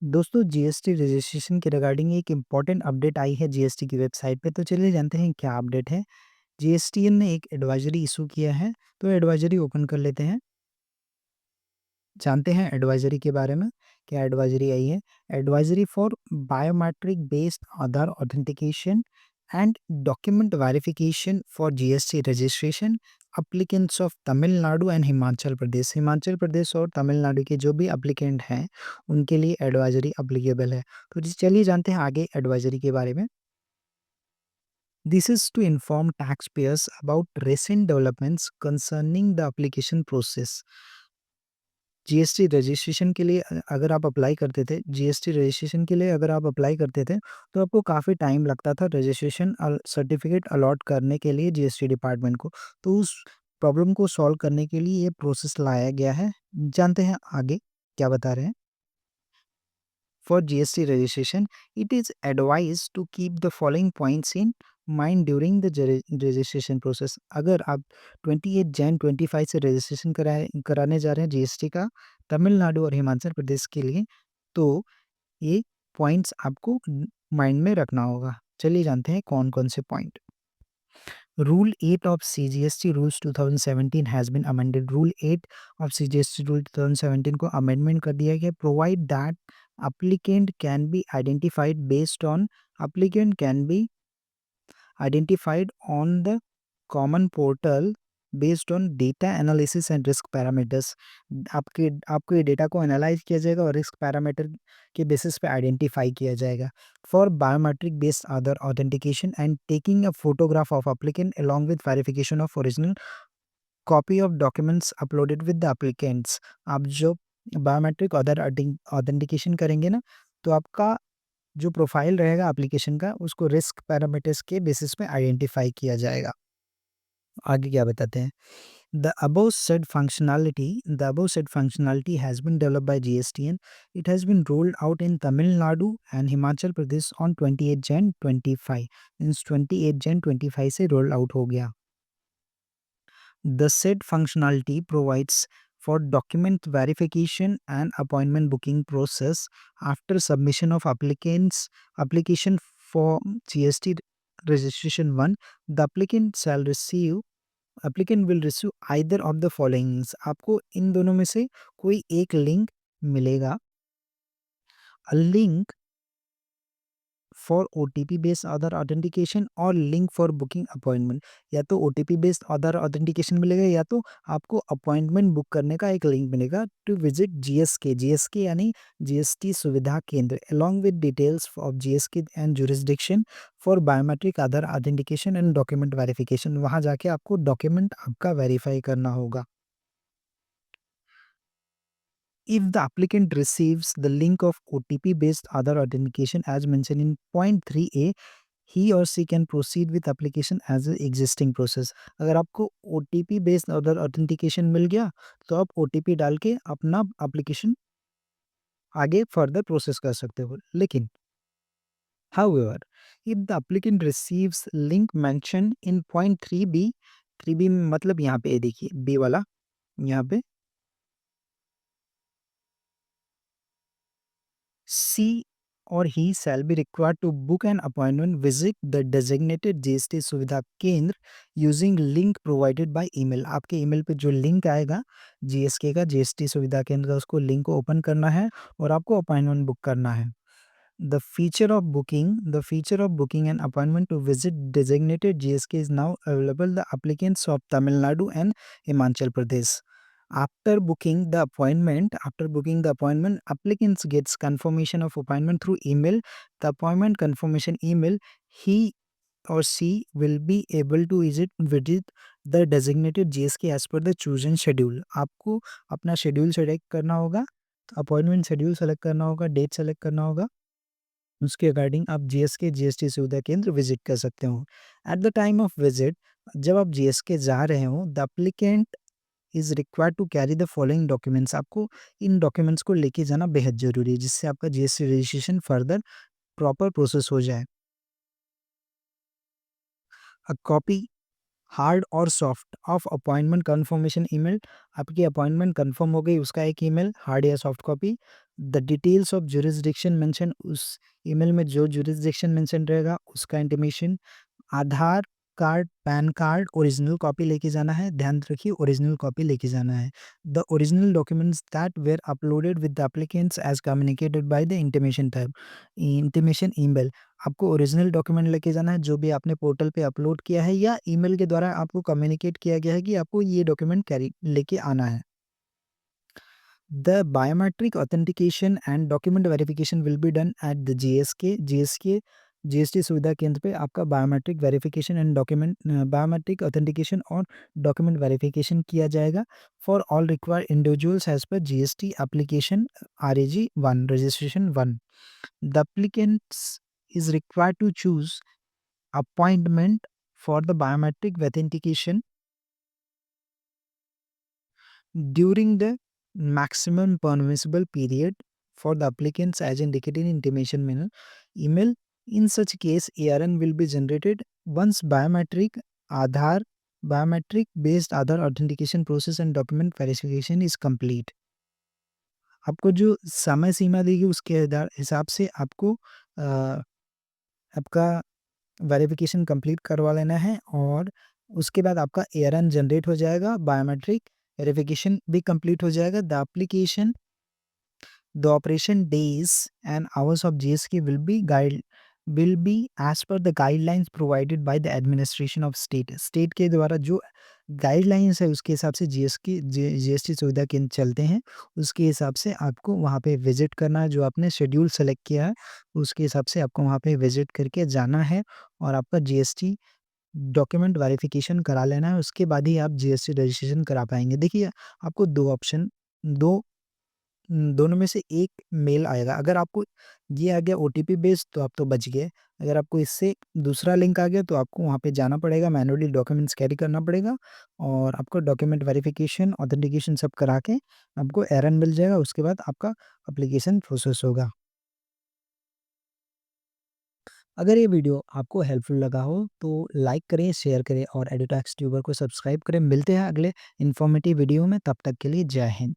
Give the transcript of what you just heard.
दोस्तों GST registration के regarding एक इम्पॉर्टेंट अपडेट आई है जीएसटी की वेबसाइट पे। तो चलिए जानते हैं क्या अपडेट है। जीएसटीएन ने एक एडवाइजरी इशू किया है, तो एडवाइजरी ओपन कर लेते हैं। जानते हैं एडवाइजरी के बारे में। क्या एडवाइजरी आई है? Advisory for biometric based Aadhaar authentication and document verification for GST registration applicants of Tamil Nadu and Himachal Pradesh. Himachal Pradesh और तमिलनाडु के जो भी अप्लीकेंट हैं उनके लिए एडवाइजरी अप्लीकेबल है। तो चलिए जानते हैं आगे एडवाइजरी के बारे में। This is to inform tax payers about recent developments concerning the application process. GST registration के लिए अगर आप अप्लाई करते थे, जीएसटी रजिस्ट्रेशन के लिए अगर आप अप्लाई करते थे, तो आपको काफ़ी टाइम लगता था रजिस्ट्रेशन सर्टिफिकेट अलॉट करने के लिए जीएसटी डिपार्टमेंट को। तो उस प्रॉब्लम को सॉल्व करने के लिए ये प्रोसेस लाया गया है। जानते हैं आगे क्या बता रहे हैं। For GST registration, it is advised to keep the following points in mind during the registration process। अगर आप 28 जैन 25 से रजिस्ट्रेशन कराने जा रहे हैं जीएसटी का तमिलनाडु और हिमाचल प्रदेश के लिए, तो ये पॉइंट्स आपको माइंड में रखना होगा। चलिए जानते हैं कौन कौन से point. Rule 8 of CGST Rules 2017 has been amended। Rule 8 of CGST Rule 2017 को amendment कर दिया गया। Provide that applicant can be identified on the common portal based on data analysis and risk parameters। आपको ये डेटा को analyse किया जाएगा और रिस्क पैरामीटर के बेसिस पे आइडेंटिफाई किया जाएगा। For biometric based Aadhaar authentication and taking a photograph of applicant along with verification of original copy of documents uploaded with the applicants. आप जो बायोमेट्रिक आधार ऑथेंटिकेशन करेंगे ना, तो आपका जो प्रोफाइल रहेगा एप्लीकेशन का, उसको रिस्क पैरामीटर्स के बेसिस पे आइडेंटिफाई किया जाएगा। आगे क्या बताते हैं। The above said functionality has been developed by GSTN। It has been rolled out in Tamil Nadu and Himachal Pradesh on 28 Jan 25। Means 28 Jan 25 से रोल आउट हो गया। The said functionality provides for document verification and appointment booking process after submission of application for GST registration 1। The applicant will receive either of the followings। आपको इन दोनों में से कोई एक link मिलेगा। A link for OTP based Aadhaar authentication और link for booking appointment. या तो ओटीपी बेस्ड आधार ऑथेंटिकेशन मिलेगा या तो आपको अपॉइंटमेंट बुक करने का एक लिंक मिलेगा टू विजिट जीएसके यानी जीएसटी सुविधा केंद्र along with details of GSK and jurisdiction for biometric Aadhaar authentication and document verification. वहां जाके आपको डॉक्यूमेंट आपका वेरीफाई करना होगा। If the applicant receives the link of OTP based Aadhaar authentication as mentioned in point 3A, he or she can proceed with application as an existing process। अगर आपको OTP based Aadhaar authentication मिल गया, तो आप OTP डाल के अपना application आगे further process कर सकते हो। लेकिन however, if the applicant receives link mentioned in point 3B, 3B मतलब यहाँ पे देखिए बी वाला, यहाँ पे she or he shall be required to book an appointment visit the designated GST Suvidha केंद्र using link provided by email। आपके email पे जो लिंक आएगा जीएसके का, जीएसटी सुविधा केंद्र का, उसको लिंक को ओपन करना है और आपको अपॉइंटमेंट बुक करना है। The feature of booking an appointment to visit designated GSK is now available the applicants of Tamil Nadu and Himachal Pradesh। After booking the appointment, applicants gets confirmation of appointment through email। The appointment confirmation email, he or she will be able to visit the designated GSK as per the chosen schedule। आपको अपना schedule select करना होगा, appointment schedule select करना होगा, date select करना होगा, उसके according आप जीएसके जीएसटी सुविधा केंद्र विजिट कर सकते हो। At the time of visit, जब आप जीएसके जा रहे हो, the applicant is required to carry the following documents. आपको इन डॉक्यूमेंट्स को लेके जाना बेहद जरूरी है, जिससे आपका GST registration further proper process हो जाए। अ कॉपी हार्ड और soft of appointment confirmation email, आपकी अपॉइंटमेंट कन्फर्म हो गई उसका एक ईमेल, हार्ड या soft copy. The details of jurisdiction mention, उस ईमेल में जो जुरिस्डिक्शन मेंशन रहेगा उसका intimation. Aadhaar card, PAN card original copy लेके जाना है, ध्यान रखिए ओरिजिनल कॉपी लेके जाना है। The original documents that were uploaded with the applicants as communicated by the intimation tab, intimation email. आपको ओरिजिनल डॉक्यूमेंट लेके जाना है जो भी आपने पोर्टल पे अपलोड किया है या ईमेल के द्वारा आपको कम्युनिकेट किया गया है कि आपको ये डॉक्यूमेंट कैरी लेके आना है। The biometric authentication and document verification will be done at the GST Suvidha Kendra पे आपका biometric verification and document biometric authentication और डॉक्यूमेंट वेरिफिकेशन किया जाएगा for all required individuals as per GST application RAG 1 registration 1। The applicants is required to choose appointment for the biometric authentication during the maximum permissible period for the applicants as indicated in intimation manner email. In such case, ARN will be generated once Aadhaar biometric based Aadhaar authentication process and document verification is complete. आपको जो समय सीमा देगी उसके हिसाब से आपको आपका verification complete करवा लेना है और उसके बाद आपका ARN जनरेट हो जाएगा, बायोमेट्रिक वेरिफिकेशन भी कंप्लीट हो जाएगा। The operation days and hours of GSK will be as per the guidelines provided by the administration of state। State के द्वारा जो गाइडलाइंस है उसके हिसाब से जीएसटी सुविधा केंद्र चलते हैं, उसके हिसाब से आपको वहाँ पे विजिट करना है। जो आपने शेड्यूल सेलेक्ट किया है उसके हिसाब से आपको वहाँ पे विजिट करके जाना है और आपका जीएसटी डॉक्यूमेंट वेरिफिकेशन करा लेना है। उसके बाद ही आप जीएसटी रजिस्ट्रेशन करा पाएंगे। देखिए आपको दो ऑप्शन, दो दोनों में से एक मेल आएगा। अगर आपको ये आ गया ओटीपी बेस्ड तो आप तो बच गए। अगर आपको इससे दूसरा लिंक आ गया तो आपको वहाँ पे जाना पड़ेगा, मैनुअली डॉक्यूमेंट्स कैरी करना पड़ेगा और आपको डॉक्यूमेंट वेरिफिकेशन, ऑथेंटिकेशन सब करा के आपको एरन मिल जाएगा। उसके बाद आपका एप्लीकेशन प्रोसेस होगा। अगर ये वीडियो आपको हेल्पफुल लगा हो तो लाइक करें, शेयर करें और एडुटैक्स ट्यूबर को सब्सक्राइब करें। मिलते हैं अगले इन्फॉर्मेटिव वीडियो में, तब तक के लिए जय हिंद।